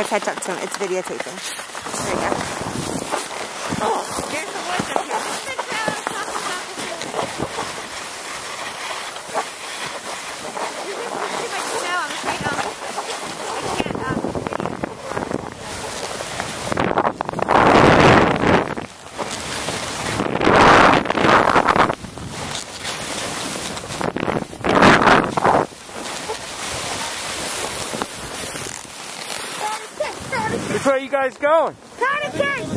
Catch up to him. It's videotaping. There you go. Oh, there's the woods up here. This is the trail I was talking about before. There's too much snow. I'm afraid I can't Where are you guys going? Carter King!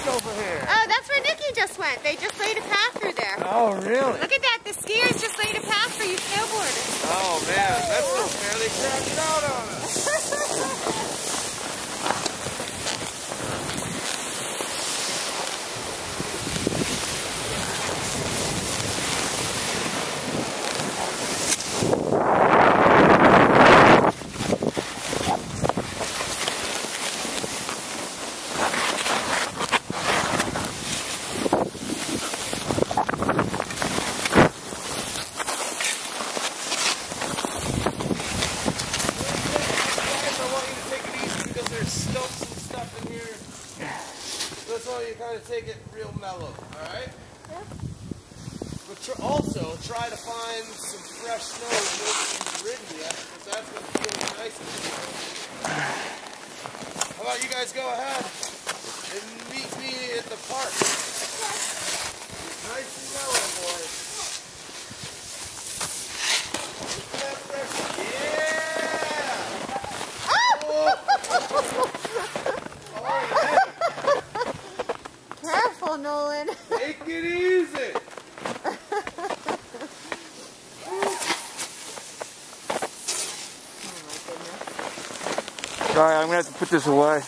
Over here. Oh, that's where Nikki just went. They just laid a path through there. Oh, really? Look at that. The skiers just laid a path for you snowboarders. Oh, man. That's so fair. They cracked it out on us. Stumps and stuff in here. That's why you kind of take it real mellow, alright? Yeah. But also, try to find some fresh snow that nobody's ridden yet, because that's going to feel nice and slow. How about you guys go ahead and meet me at the park? Nice and mellow, boys. Look at that fresh. Yeah! Oh. Careful, Nolan. Take it easy. Oh my goodness. Sorry, I'm going to have to put this away.